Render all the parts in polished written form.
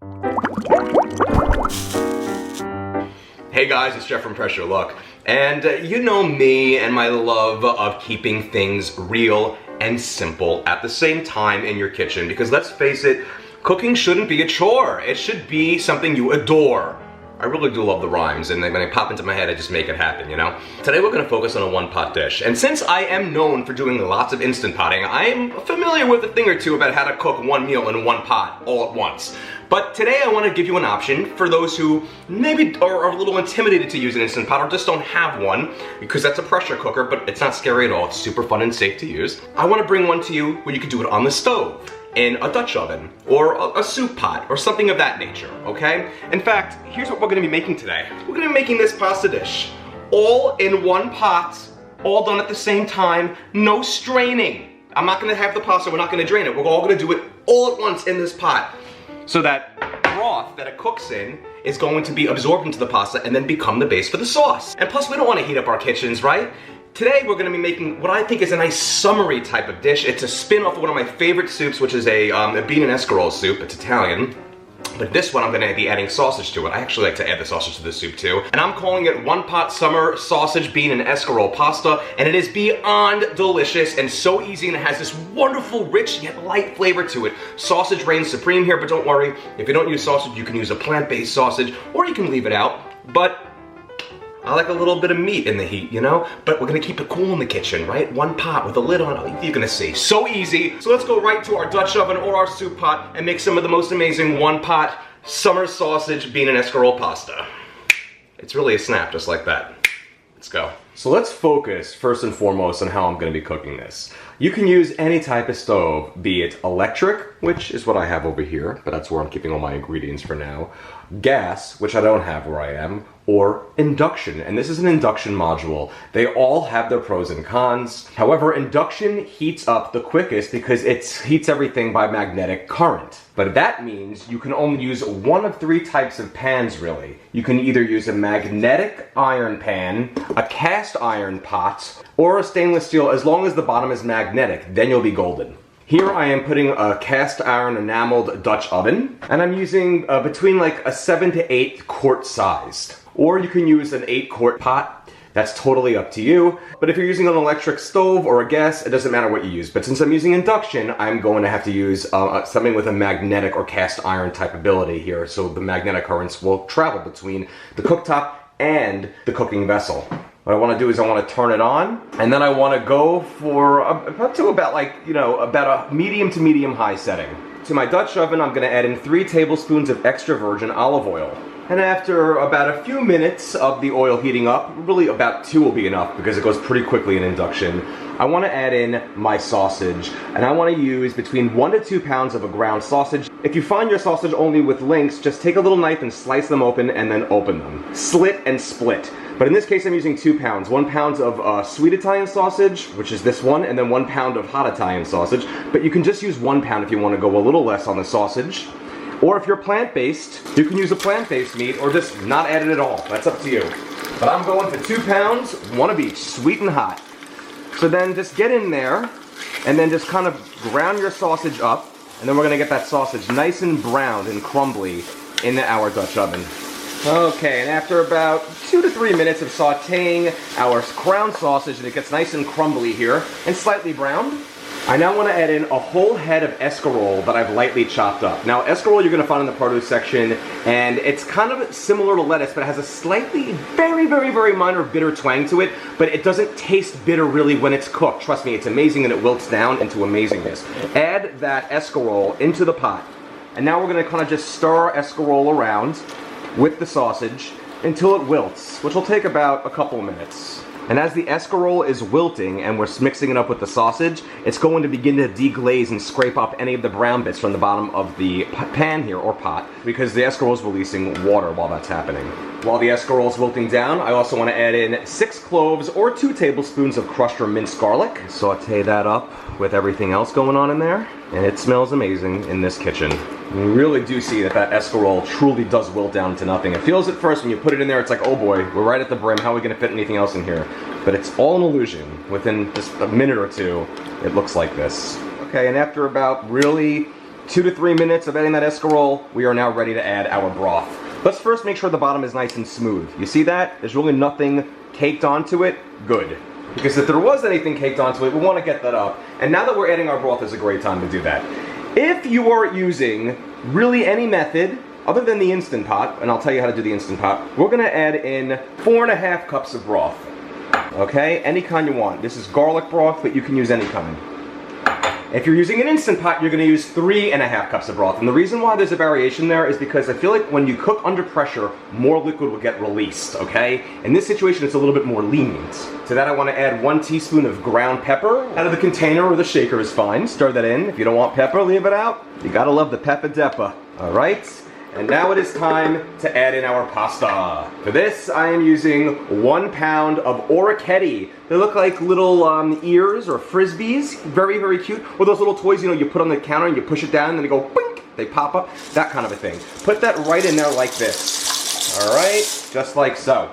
Hey guys, it's Jeff from Pressure Look, and you know me and my love of keeping things real and simple at the same time in your kitchen, because let's face it, cooking shouldn't be a chore. It should be something you adore. I really do love the rhymes, and when they pop into my head, I just make it happen, you know? Today we're gonna focus on a one-pot dish, and since I am known for doing lots of Instant Potting, I'm familiar with a thing or two about how to cook one meal in one pot all at once. But today I want to give you an option for those who maybe are a little intimidated to use an Instant Pot or just don't have one, because that's a pressure cooker, but it's not scary at all. It's super fun and safe to use. I want to bring one to you where you can do it on the stove, in a Dutch oven, or a soup pot, or something of that nature, okay? In fact, here's what we're gonna be making today. We're gonna be making this pasta dish, all in one pot, all done at the same time, no straining. I'm not gonna have the pasta, we're not gonna drain it. We're all gonna do it all at once in this pot. So that broth that it cooks in is going to be absorbed into the pasta and then become the base for the sauce. And plus, we don't wanna heat up our kitchens, right? Today we're gonna be making what I think is a nice summery type of dish. It's a spin off of one of my favorite soups, which is a Bean Escarole Soup. It's Italian. But this one I'm gonna be adding sausage to it. I actually like to add the sausage to the soup too. And I'm calling it One Pot Summer Sausage, Bean, and Escarole Pasta. And it is beyond delicious and so easy, and it has this wonderful, rich, yet light flavor to it. Sausage reigns supreme here, but don't worry. If you don't use sausage, you can use a plant-based sausage, or you can leave it out. But I like a little bit of meat in the heat, you know? But we're gonna keep it cool in the kitchen, right? One pot with a lid on it, you're gonna see. So easy. So let's go right to our Dutch oven or our soup pot and make some of the most amazing one-pot summer sausage, bean, and escarole pasta. It's really a snap, just like that. Let's go. So let's focus first and foremost on how I'm gonna be cooking this. You can use any type of stove, be it electric, which is what I have over here, but that's where I'm keeping all my ingredients for now, gas, which I don't have where I am, or induction, and this is an induction module. They all have their pros and cons. However, induction heats up the quickest because it heats everything by magnetic current. But that means you can only use one of three types of pans, really. You can either use a magnetic iron pan, a cast iron pot, or a stainless steel, as long as the bottom is magnetic, then you'll be golden. Here I am putting a cast iron enameled Dutch oven, and I'm using between like a 7 to 8 quart sized. Or you can use an 8-quart pot. That's totally up to you. But if you're using an electric stove or a gas, it doesn't matter what you use. But since I'm using induction, I'm going to have to use something with a magnetic or cast iron type ability here, so the magnetic currents will travel between the cooktop and the cooking vessel. What I want to do is I want to turn it on, and then I want to go for about a medium to medium high setting. To my Dutch oven, I'm going to add in 3 tablespoons of extra virgin olive oil. And after about a few minutes of the oil heating up, really about 2 will be enough because it goes pretty quickly in induction, I want to add in my sausage, and I want to use between 1 to 2 pounds of a ground sausage. If you find your sausage only with links, just take a little knife and slice them open and then open them. Slit and split. But in this case I'm using 2 pounds. 1 pound of sweet Italian sausage, which is this one, and then 1 pound of hot Italian sausage. But you can just use 1 pound if you want to go a little less on the sausage. Or if you're plant-based, you can use a plant-based meat or just not add it at all. That's up to you. But I'm going for 2 pounds, 1 of each, sweet and hot. So then just get in there and then just kind of ground your sausage up, and then we're gonna get that sausage nice and browned and crumbly in our Dutch oven. Okay, and after about 2 to 3 minutes of sauteing our ground sausage, and it gets nice and crumbly here and slightly browned, I now want to add in a whole head of escarole that I've lightly chopped up. Now, escarole you're going to find in the produce section, and it's kind of similar to lettuce, but it has a slightly, very, very, very minor bitter twang to it, but it doesn't taste bitter really when it's cooked. Trust me, it's amazing, and it wilts down into amazingness. Add that escarole into the pot, and now we're going to kind of just stir our escarole around with the sausage until it wilts, which will take about a couple of minutes. And as the escarole is wilting and we're mixing it up with the sausage, it's going to begin to deglaze and scrape off any of the brown bits from the bottom of the pan here, or pot, because the escarole is releasing water while that's happening. While the escarole is wilting down, I also want to add in 6 cloves or 2 tablespoons of crushed or minced garlic. Saute that up with everything else going on in there, and it smells amazing in this kitchen. You really do see that that escarole truly does wilt down to nothing. It feels at first when you put it in there, it's like, oh boy, we're right at the brim, how are we going to fit anything else in here? But it's all an illusion. Within just a minute or two, it looks like this. Okay, and after about really 2 to 3 minutes of adding that escarole, we are now ready to add our broth. Let's first make sure the bottom is nice and smooth. You see that? There's really nothing caked onto it. Good. Because if there was anything caked onto it, we want to get that up. And now that we're adding our broth is a great time to do that. If you are using really any method other than the Instant Pot, and I'll tell you how to do the Instant Pot, we're going to add in 4.5 cups of broth. Okay? Any kind you want. This is garlic broth, but you can use any kind. If you're using an Instant Pot, you're going to use 3.5 cups of broth. And the reason why there's a variation there is because I feel like when you cook under pressure, more liquid will get released, okay? In this situation, it's a little bit more lenient. To that, I want to add 1 teaspoon of ground pepper. Out of the container or the shaker is fine. Stir that in. If you don't want pepper, leave it out. You gotta love the pepper depper. All right? And now it is time to add in our pasta. For this, I am using 1 pound of orecchiette. They look like little ears or frisbees. Very, very cute. Or those little toys, you know, you put on the counter and you push it down and they go boink, they pop up. That kind of a thing. Put that right in there like this. All right? Just like so.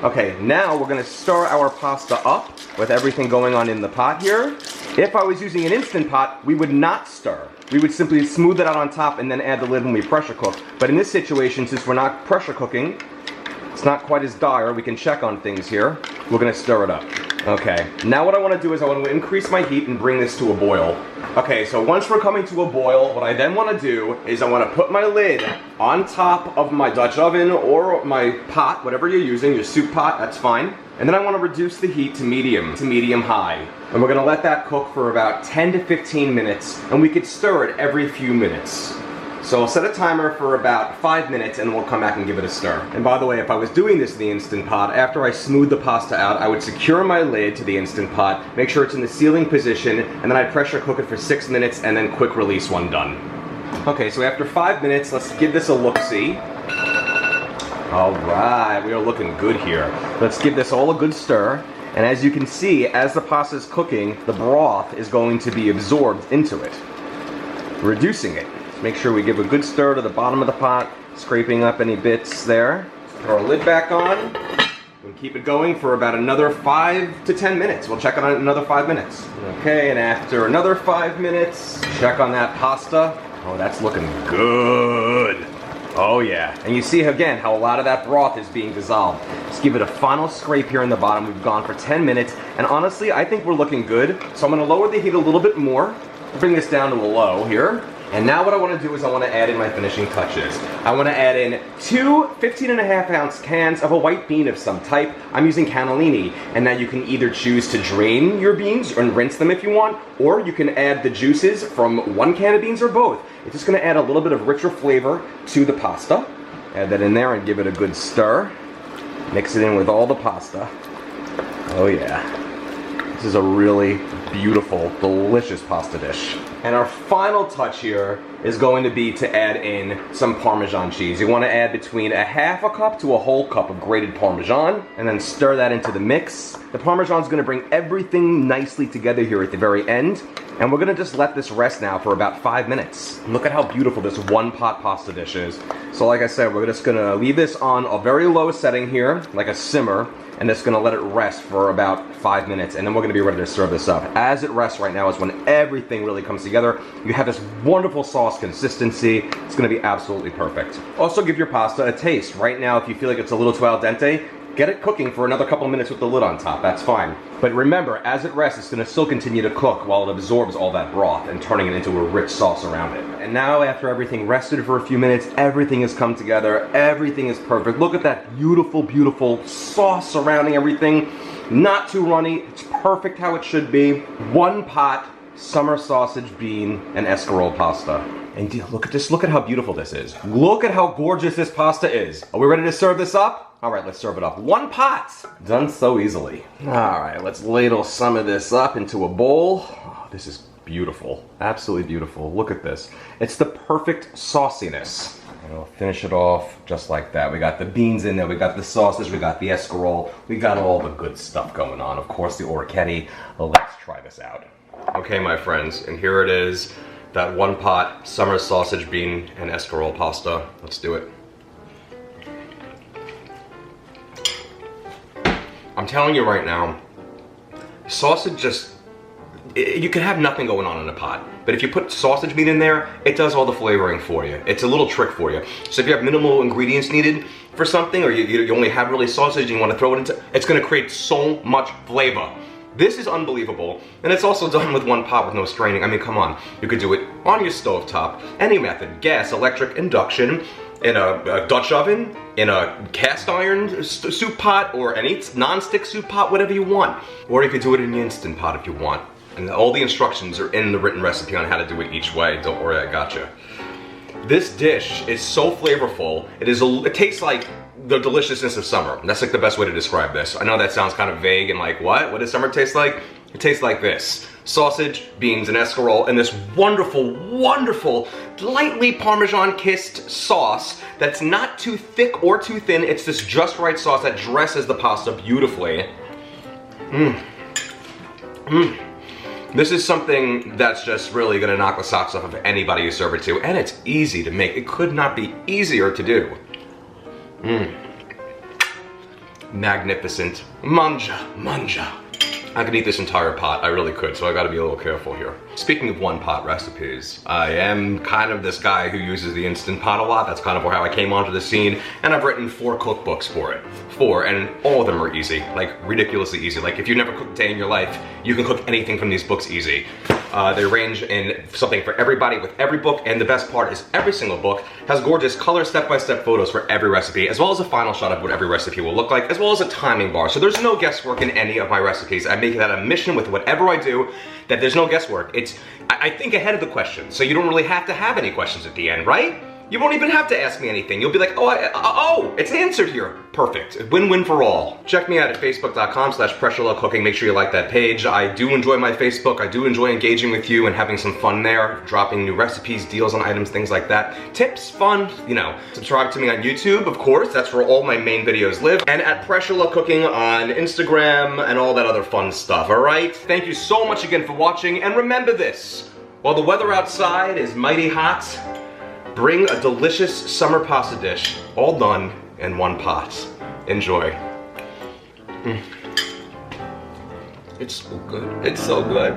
Okay, now we're gonna stir our pasta up with everything going on in the pot here. If I was using an Instant Pot, we would not stir. We would simply smooth it out on top and then add the lid when we pressure cook. But in this situation, since we're not pressure cooking, it's not quite as dire, we can check on things here. We're gonna stir it up. Okay, now what I wanna do is I wanna increase my heat and bring this to a boil. Okay, so once we're coming to a boil, what I then wanna do is I wanna put my lid on top of my Dutch oven or my pot, whatever you're using, your soup pot, that's fine. And then I want to reduce the heat to medium high. And we're going to let that cook for about 10 to 15 minutes, and we could stir it every few minutes. So I'll set a timer for about 5 minutes and we'll come back and give it a stir. And by the way, if I was doing this in the Instant Pot, after I smooth the pasta out, I would secure my lid to the Instant Pot, make sure it's in the sealing position, and then I'd pressure cook it for 6 minutes and then quick release when done. Okay, so after 5 minutes, let's give this a look-see. Alright, we are looking good here. Let's give this all a good stir. And as you can see, as the pasta is cooking, the broth is going to be absorbed into it, reducing it. Let's make sure we give a good stir to the bottom of the pot, scraping up any bits there. Put our lid back on. And keep it going for about another 5 to 10 minutes. We'll check on it in another 5 minutes. Okay, and after another 5 minutes, check on that pasta. Oh, that's looking good. Oh yeah, and you see again how a lot of that broth is being dissolved. Just give it a final scrape here in the bottom. We've gone for 10 minutes, and honestly, I think we're looking good. So I'm gonna lower the heat a little bit more, bring this down to a low here. And now what I wanna do is I wanna add in my finishing touches. I wanna add in 2 15.5-ounce cans of a white bean of some type. I'm using cannellini, and now you can either choose to drain your beans and rinse them if you want, or you can add the juices from 1 can of beans or both. It's just gonna add a little bit of richer flavor to the pasta. Add that in there and give it a good stir. Mix it in with all the pasta. Oh yeah. This is a really beautiful, delicious pasta dish. And our final touch here is going to be to add in some Parmesan cheese. You want to add between a 1/2 cup to a whole cup of grated Parmesan, and then stir that into the mix. The Parmesan is going to bring everything nicely together here at the very end, and we're going to just let this rest now for about 5 minutes. Look at how beautiful this one-pot pasta dish is. So like I said, we're just going to leave this on a very low setting here, like a simmer, and just gonna let it rest for about 5 minutes, and then we're gonna be ready to serve this up. As it rests right now is when everything really comes together. You have this wonderful sauce consistency. It's gonna be absolutely perfect. Also give your pasta a taste. Right now, if you feel like it's a little too al dente, get it cooking for another couple of minutes with the lid on top, that's fine. But remember, as it rests, it's gonna still continue to cook while it absorbs all that broth and turning it into a rich sauce around it. And now, after everything rested for a few minutes, everything has come together, everything is perfect. Look at that beautiful, beautiful sauce surrounding everything. Not too runny, it's perfect how it should be. One pot, summer sausage, bean, and escarole pasta. And look at this, look at how beautiful this is. Look at how gorgeous this pasta is. Are we ready to serve this up? All right, let's serve it up. One pot, done so easily. All right, let's ladle some of this up into a bowl. Oh, this is beautiful, absolutely beautiful. Look at this. It's the perfect sauciness. And we'll finish it off just like that. We got the beans in there, we got the sausage, we got the escarole, we got all the good stuff going on. Of course, the orecchiette. Let's try this out. Okay, my friends, and here it is. That one pot summer sausage, bean, and escarole pasta. Let's do it. I'm telling you right now, sausage just you can have nothing going on in a pot. But if you put sausage meat in there, it does all the flavoring for you. It's a little trick for you. So if you have minimal ingredients needed for something, or you only have really sausage and you want to throw it into, it's gonna create so much flavor. This is unbelievable, and it's also done with one pot with no straining. I mean, come on. You could do it on your stovetop, any method, gas, electric, induction, in a Dutch oven, in a cast iron soup pot, or any non-stick soup pot, whatever you want. Or you could do it in the Instant Pot if you want. And all the instructions are in the written recipe on how to do it each way. Don't worry, I gotcha. This dish is so flavorful. It tastes like the deliciousness of summer. That's like the best way to describe this. I know that sounds kind of vague and like, what? What does summer taste like? It tastes like this. Sausage, beans, and escarole, and this wonderful, wonderful, lightly Parmesan kissed sauce that's not too thick or too thin. It's this just right sauce that dresses the pasta beautifully. This is something that's just really gonna knock the socks off of anybody you serve it to, and it's easy to make. It could not be easier to do. Magnificent. Manja, manja. I could eat this entire pot, I really could, so I gotta be a little careful here. Speaking of one pot recipes, I am kind of this guy who uses the Instant Pot a lot. That's kind of how I came onto the scene, and I've written 4 cookbooks for it. 4, and all of them are easy, like ridiculously easy. Like if you never cooked a day in your life, you can cook anything from these books easy. They range in something for everybody with every book, and the best part is every single book has gorgeous color step-by-step photos for every recipe, as well as a final shot of what every recipe will look like, as well as a timing bar. So there's no guesswork in any of my recipes. I make that a mission with whatever I do, that there's no guesswork. I think ahead of the question, so you don't really have to have any questions at the end, right? You won't even have to ask me anything. You'll be like, oh, it's answered here. Perfect. Win-win for all. Check me out at facebook.com/pressurelowcooking. Make sure you like that page. I do enjoy my Facebook. I do enjoy engaging with you and having some fun there, dropping new recipes, deals on items, things like that. Tips, fun, you know. Subscribe to me on YouTube, of course. That's where all my main videos live. And at Pressure Low Cooking on Instagram and all that other fun stuff, all right? Thank you so much again for watching, and remember this. While the weather outside is mighty hot, bring a delicious summer pasta dish, all done in one pot. Enjoy. It's so good. It's so good.